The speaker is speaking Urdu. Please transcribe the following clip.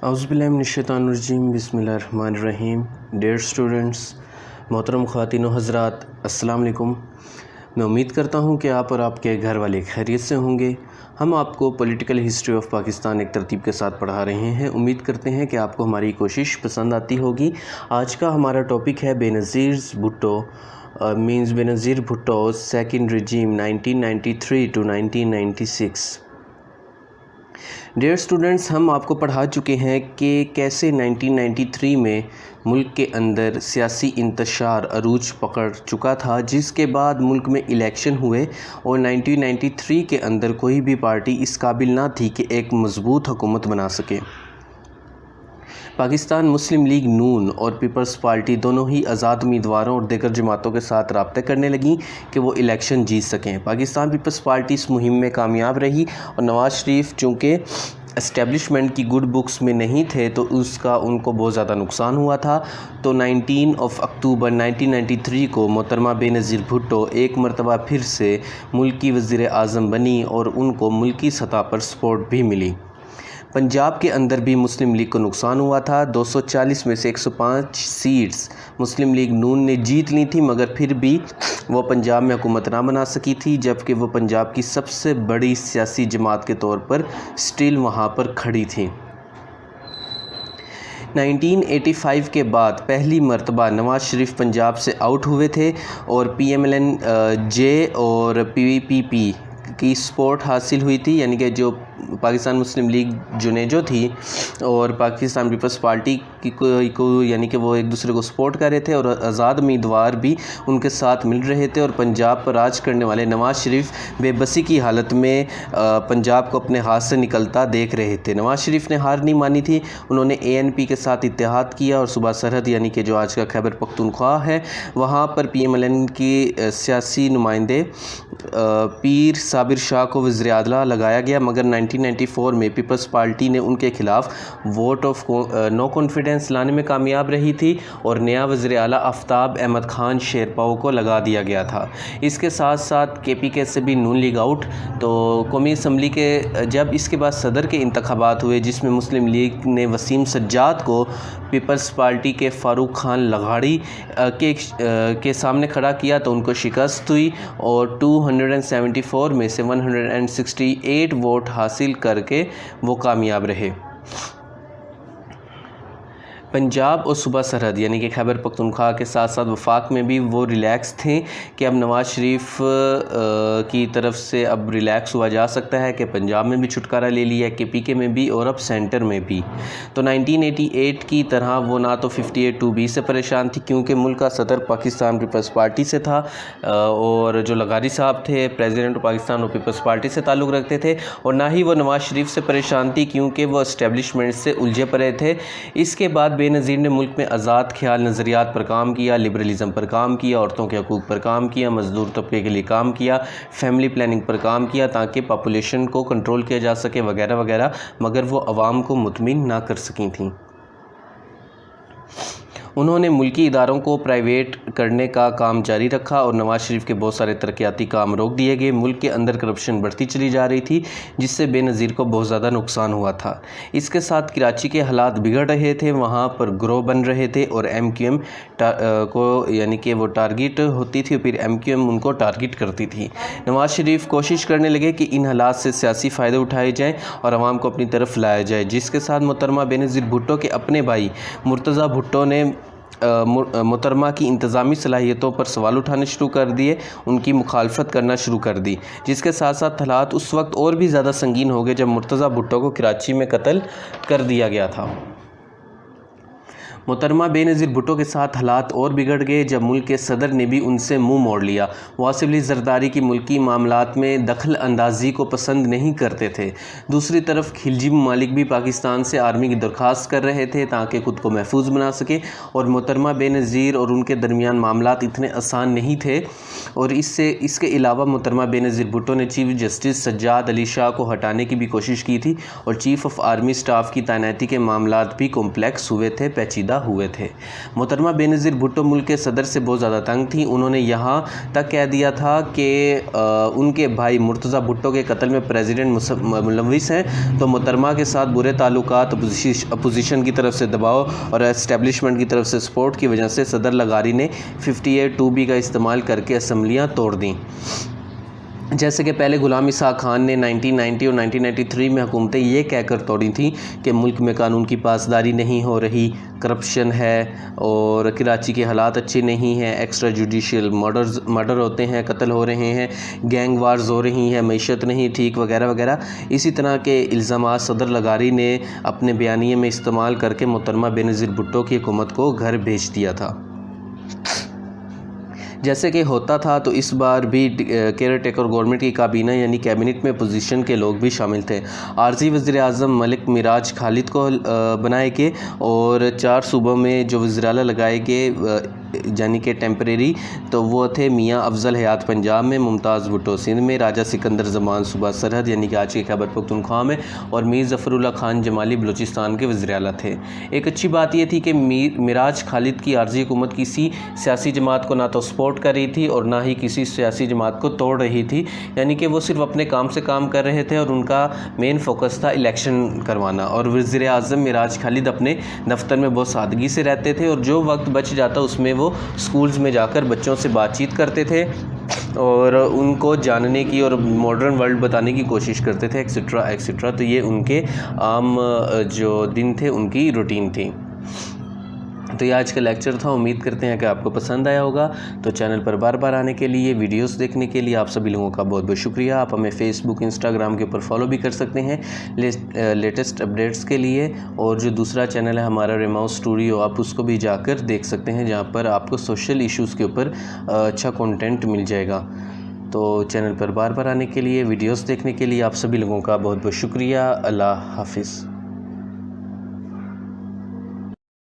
اعوذ باللہ من الشیطان الرجیم، بسم اللہ الرحمن الرحیم۔ ڈیئر اسٹوڈنٹس، محترم خواتین و حضرات، السلام علیکم۔ میں امید کرتا ہوں کہ آپ اور آپ کے گھر والے خیریت سے ہوں گے۔ ہم آپ کو پولیٹیکل ہسٹری آف پاکستان ایک ترتیب کے ساتھ پڑھا رہے ہیں۔ امید کرتے ہیں کہ آپ کو ہماری کوشش پسند آتی ہوگی۔ آج کا ہمارا ٹاپک ہے Benazir Bhutto second regime 1993 to 1996۔ Dear students, ہم آپ کو پڑھا چکے ہیں کہ کیسے 1993 میں ملک کے اندر سیاسی انتشار عروج پکڑ چکا تھا، جس کے بعد ملک میں الیکشن ہوئے اور 1993 کے اندر کوئی بھی پارٹی اس قابل نہ تھی کہ ایک مضبوط حکومت بنا سکے۔ پاکستان مسلم لیگ نون اور پیپلز پارٹی دونوں ہی آزاد امیدواروں اور دیگر جماعتوں کے ساتھ رابطے کرنے لگیں کہ وہ الیکشن جیت سکیں۔ پاکستان پیپلز پارٹی اس مہم میں کامیاب رہی اور نواز شریف چونکہ اسٹیبلشمنٹ کی گڈ بکس میں نہیں تھے تو اس کا ان کو بہت زیادہ نقصان ہوا تھا۔ تو 19 اکتوبر 1993 کو محترمہ بینظیر بھٹو ایک مرتبہ پھر سے ملک کی وزیر اعظم بنی اور ان کو ملکی سطح پر سپورٹ بھی ملی۔ پنجاب کے اندر بھی مسلم لیگ کو نقصان ہوا تھا۔ 240 میں سے 105 سیٹس مسلم لیگ نون نے جیت لی تھی، مگر پھر بھی وہ پنجاب میں حکومت نہ بنا سکی تھی، جبکہ وہ پنجاب کی سب سے بڑی سیاسی جماعت کے طور پر سٹل وہاں پر کھڑی تھی۔ 1985 کے بعد پہلی مرتبہ نواز شریف پنجاب سے آؤٹ ہوئے تھے اور PMLN جے اور PPP کی سپورٹ حاصل ہوئی تھی، یعنی کہ جو پاکستان مسلم لیگ جو تھی اور پاکستان پیپلز پارٹی کو یعنی کہ وہ ایک دوسرے کو سپورٹ کر رہے تھے اور آزاد امیدوار بھی ان کے ساتھ مل رہے تھے، اور پنجاب پر راج کرنے والے نواز شریف بے بسی کی حالت میں پنجاب کو اپنے ہاتھ سے نکلتا دیکھ رہے تھے۔ نواز شریف نے ہار نہیں مانی تھی، انہوں نے ANP کے ساتھ اتحاد کیا اور صوبہ سرحد یعنی کہ جو آج کا خیبر پختونخوا ہے وہاں پر PMLN کی سیاسی نمائندے پیر صابر شاہ کو وزیر اعلیٰ لگایا گیا، مگر 1994 میں پیپلز پارٹی نے ان کے خلاف ووٹ آف نو کانفیڈنس لانے میں کامیاب رہی تھی اور نیا وزیر اعلیٰ آفتاب احمد خان شیرپاؤ کو لگا دیا گیا تھا۔ اس کے ساتھ ساتھ KPK سے بھی نون لیگ آؤٹ۔ تو قومی اسمبلی کے جب اس کے بعد صدر کے انتخابات ہوئے جس میں مسلم لیگ نے وسیم سجاد کو پیپلز پارٹی کے فاروق خان لغاڑی کے سامنے کھڑا کیا تو ان کو شکست ہوئی اور 274 میں سے 168 ووٹ حاصل کر کے وہ کامیاب رہے۔ پنجاب اور صوبہ سرحد یعنی کہ خیبر پختونخوا کے ساتھ ساتھ وفاق میں بھی وہ ریلیکس تھے کہ اب نواز شریف کی طرف سے اب ریلیکس ہوا جا سکتا ہے کہ پنجاب میں بھی چھٹکارا لے لیا، KPK میں بھی اور اب سینٹر میں بھی۔ تو 1988 کی طرح وہ نہ تو 58-2B سے پریشان تھی کیونکہ ملک کا صدر پاکستان پیپلز پارٹی سے تھا اور جو لغاری صاحب تھے پریزیڈنٹ پاکستان اور پیپلز پارٹی سے تعلق رکھتے تھے، اور نہ ہی وہ نواز شریف سے پریشان تھی کیونکہ وہ اسٹیبلشمنٹ سے الجھے پڑے تھے۔ اس کے بعد بینظیر نے ملک میں آزاد خیال نظریات پر کام کیا، لبرلزم پر کام کیا، عورتوں کے حقوق پر کام کیا، مزدور طبقے کے لیے کام کیا، فیملی پلاننگ پر کام کیا تاکہ پاپولیشن کو کنٹرول کیا جا سکے وغیرہ وغیرہ، مگر وہ عوام کو مطمئن نہ کر سکی تھیں۔ انہوں نے ملکی اداروں کو پرائیویٹ کرنے کا کام جاری رکھا اور نواز شریف کے بہت سارے ترقیاتی کام روک دیے گئے۔ ملک کے اندر کرپشن بڑھتی چلی جا رہی تھی جس سے بینظیر کو بہت زیادہ نقصان ہوا تھا۔ اس کے ساتھ کراچی کے حالات بگڑ رہے تھے، وہاں پر گروہ بن رہے تھے اور MQM کو یعنی کہ وہ ٹارگٹ ہوتی تھی، پھر MQM ان کو ٹارگٹ کرتی تھی۔ نواز شریف کوشش کرنے لگے کہ ان حالات سے سیاسی فائدے اٹھائے جائیں اور عوام کو اپنی طرف لایا جائے، جس کے ساتھ محترمہ بینظیر بھٹو کے اپنے بھائی مرتضیٰ بھٹو نے محترمہ کی انتظامی صلاحیتوں پر سوال اٹھانے شروع کر دیے، ان کی مخالفت کرنا شروع کر دی، جس کے ساتھ ساتھ حالات اس وقت اور بھی زیادہ سنگین ہو گئے جب مرتضیٰ بھٹو کو کراچی میں قتل کر دیا گیا تھا۔ محترمہ بینظیر بھٹو کے ساتھ حالات اور بگڑ گئے جب ملک کے صدر نے بھی ان سے منہ موڑ لیا۔ واصف علی زرداری کی ملکی معاملات میں دخل اندازی کو پسند نہیں کرتے تھے۔ دوسری طرف خلیجی ممالک بھی پاکستان سے آرمی کی درخواست کر رہے تھے تاکہ خود کو محفوظ بنا سکے، اور محترمہ بینظیر اور ان کے درمیان معاملات اتنے آسان نہیں تھے، اور اس کے علاوہ محترمہ بینظیر بھٹو نے چیف جسٹس سجاد علی شاہ کو ہٹانے کی بھی کوشش کی تھی اور چیف آف آرمی سٹاف کی تعیناتی کے معاملات بھی کمپلیکس ہوئے تھے، پیچیدہ پیدا ہوئے تھے۔ محترمہ بینظیر بھٹو ملک کے صدر سے بہت زیادہ تنگ تھیں۔ انہوں نے یہاں تک کہہ دیا تھا کہ ان کے بھائی مرتضیٰ بھٹو کے قتل میں پریزیڈنٹ ملوث ہیں، تو محترمہ کے ساتھ برے تعلقات، اپوزیشن کی طرف سے دباؤ اور اسٹیبلشمنٹ کی طرف سے سپورٹ کی وجہ سے صدر لغاری نے 58(2)B کا استعمال کر کے اسمبلیاں توڑ دیں۔ جیسے کہ پہلے غلام اسحاق خان نے 1990 اور 1993 میں حکومتیں یہ کہہ کر توڑی تھیں کہ ملک میں قانون کی پاسداری نہیں ہو رہی، کرپشن ہے اور کراچی کے حالات اچھے نہیں ہیں، ایکسٹرا جوڈیشل مرڈر ہوتے ہیں، قتل ہو رہے ہیں، گینگ وارز ہو رہی ہیں، معیشت نہیں ٹھیک وغیرہ وغیرہ۔ اسی طرح کے الزامات صدر لغاری نے اپنے بیانیے میں استعمال کر کے محترمہ بینظیر بھٹو کی حکومت کو گھر بھیج دیا تھا۔ جیسے کہ ہوتا تھا تو اس بار بھی کیئر ٹیکر گورنمنٹ کی کابینہ یعنی کیبنٹ میں اپوزیشن کے لوگ بھی شامل تھے۔ عارضی وزیر اعظم ملک معراج خالد کو بنائے گئے اور 4 صوبوں میں جو وزیر اعلیٰ لگائے گئے یعنی کہ ٹیمپریری، تو وہ تھے میاں افضل حیات پنجاب میں، ممتاز بھٹو سندھ میں، راجہ سکندر زمان صوبہ سرحد یعنی کہ آج کے خیبر پختونخوا میں، اور میر ظفر اللہ خان جمالی بلوچستان کے وزیر اعلیٰ تھے۔ ایک اچھی بات یہ تھی کہ معراج خالد کی عارضی حکومت کسی سیاسی جماعت کو نہ تو سپورٹ کر رہی تھی اور نہ ہی کسی سیاسی جماعت کو توڑ رہی تھی، یعنی کہ وہ صرف اپنے کام سے کام کر رہے تھے اور ان کا مین فوکس تھا الیکشن کروانا۔ اور وزیر اعظم معراج خالد اپنے دفتر میں بہت سادگی سے رہتے تھے اور جو وقت بچ جاتا اس میں وہ سکولز میں جا کر بچوں سے بات چیت کرتے تھے اور ان کو جاننے کی اور ماڈرن ورلڈ بتانے کی کوشش کرتے تھے ایکسیٹرا ایکسیٹرا۔ تو یہ ان کے عام جو دن تھے ان کی روٹین تھی۔ تو یہ آج کا لیکچر تھا، امید کرتے ہیں کہ آپ کو پسند آیا ہوگا۔ تو چینل پر بار بار آنے کے لیے، ویڈیوز دیکھنے کے لیے آپ سبھی لوگوں کا بہت بہت شکریہ۔ آپ ہمیں فیس بک، انسٹاگرام کے اوپر فالو بھی کر سکتے ہیں لیٹسٹ اپڈیٹس کے لیے، اور جو دوسرا چینل ہے ہمارا ریماؤ اسٹوڈیو، آپ اس کو بھی جا کر دیکھ سکتے ہیں جہاں پر آپ کو سوشل ایشوز کے اوپر اچھا کنٹینٹ مل جائے گا۔ تو چینل پر بار بار آنے کے لیے، ویڈیوز دیکھنے کے لیے آپ سبھی لوگوں کا بہت بہت شکریہ۔ اللہ حافظ۔